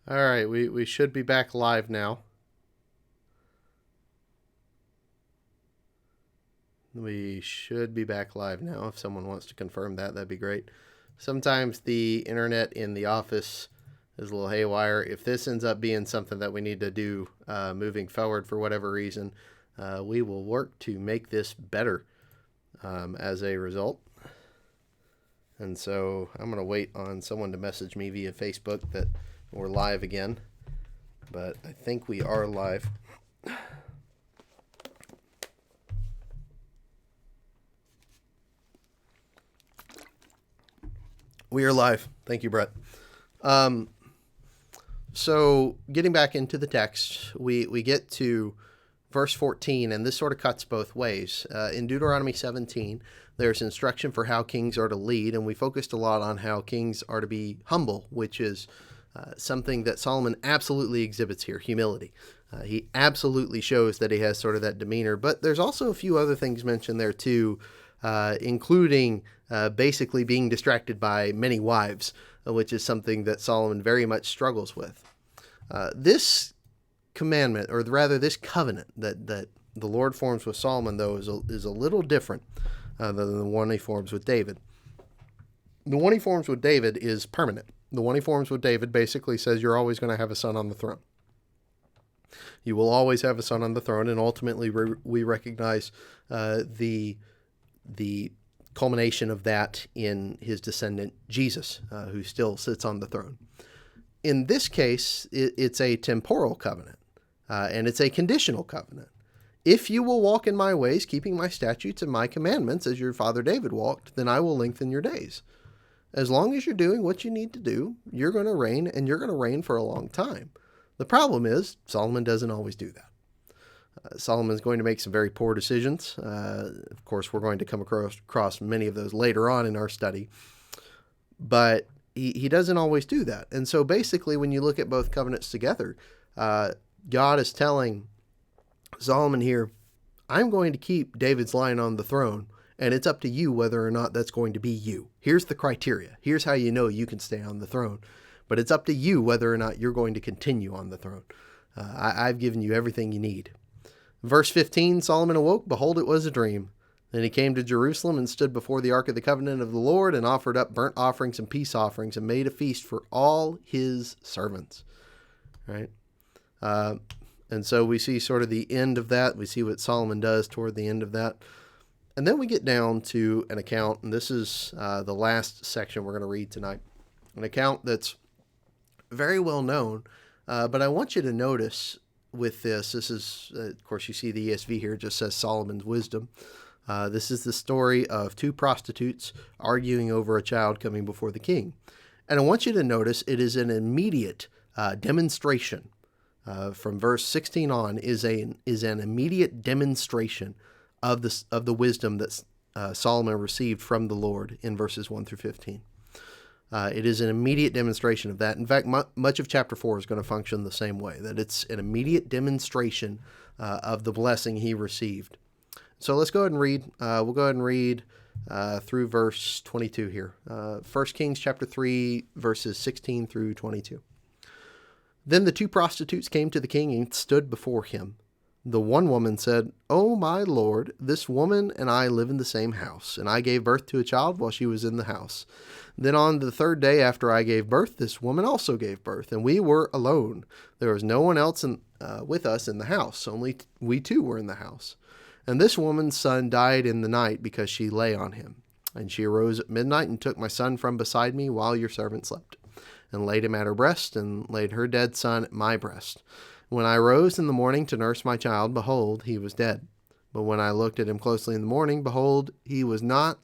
All right, we should be back live now. We should be back live now. If someone wants to confirm that, that'd be great. Sometimes the internet in the office is a little haywire. If this ends up being something that we need to do moving forward for whatever reason, we will work to make this better as a result. And so I'm going to wait on someone to message me via Facebook that we're live again. But I think we are live. We are live. Thank you, Brett. So getting back into the text, we get to verse 14, and this sort of cuts both ways. In Deuteronomy 17, there's instruction for how kings are to lead, and we focused a lot on how kings are to be humble, which is something that Solomon absolutely exhibits here, humility. He absolutely shows that he has sort of that demeanor, but there's also a few other things mentioned there too, including basically being distracted by many wives, which is something that Solomon very much struggles with. This commandment, or rather this covenant that the Lord forms with Solomon, though, is a little different than the one he forms with David. The one he forms with David is permanent. The one he forms with David basically says you're always going to have a son on the throne. You will always have a son on the throne, and ultimately we recognize the culmination of that in his descendant Jesus, who still sits on the throne. In this case, it's a temporal covenant, and it's a conditional covenant. If you will walk in my ways, keeping my statutes and my commandments, as your father David walked, then I will lengthen your days. As long as you're doing what you need to do, you're going to reign, and you're going to reign for a long time. The problem is, Solomon doesn't always do that. Solomon's going to make some very poor decisions. Of course, we're going to come across many of those later on in our study. But he doesn't always do that. And so basically, when you look at both covenants together, God is telling Solomon here, I'm going to keep David's line on the throne, and it's up to you whether or not that's going to be you. Here's the criteria. Here's how you know you can stay on the throne. But it's up to you whether or not you're going to continue on the throne. I've given you everything you need. Verse 15, Solomon awoke, behold, it was a dream. Then he came to Jerusalem and stood before the ark of the covenant of the Lord and offered up burnt offerings and peace offerings and made a feast for all his servants. Right? And so we see sort of the end of that. We see what Solomon does toward the end of that. And then we get down to an account, and this is the last section we're going to read tonight. An account that's very well known, but I want you to notice with this is, of course, you see the ESV here, it just says Solomon's wisdom. This is the story of two prostitutes arguing over a child coming before the king. And I want you to notice it is an immediate demonstration. From verse 16 on is an immediate demonstration of the wisdom that Solomon received from the Lord in verses 1 through 15. It is an immediate demonstration of that. In fact, much of chapter 4 is going to function the same way, that it's an immediate demonstration of the blessing he received. So let's go ahead and read. We'll go ahead and read through verse 22 here. 1 Kings chapter 3, verses 16 through 22. Then the two prostitutes came to the king and stood before him. The one woman said, "O my lord, this woman and I live in the same house, and I gave birth to a child while she was in the house. Then on the third day after I gave birth, this woman also gave birth, and we were alone. There was no one else with us in the house, only we two were in the house. And this woman's son died in the night because she lay on him. And she arose at midnight and took my son from beside me while your servant slept, and laid him at her breast, and laid her dead son at my breast. When I rose in the morning to nurse my child, behold, he was dead. But when I looked at him closely in the morning, behold, he was not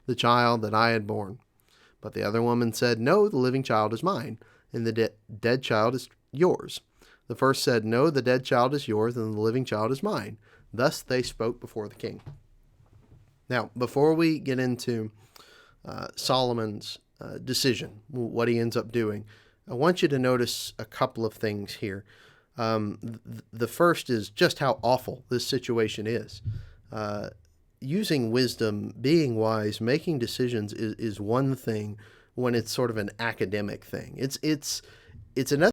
the child that I had borne. But the other woman said, No, the living child is mine, and the dead child is yours. The first said, No, the dead child is yours, and the living child is mine. Thus they spoke before the king." Now, before we get into Solomon's decision, what he ends up doing, I want you to notice a couple of things here. The first is just how awful this situation is. Using wisdom, being wise, making decisions is one thing when it's sort of an academic thing. It's another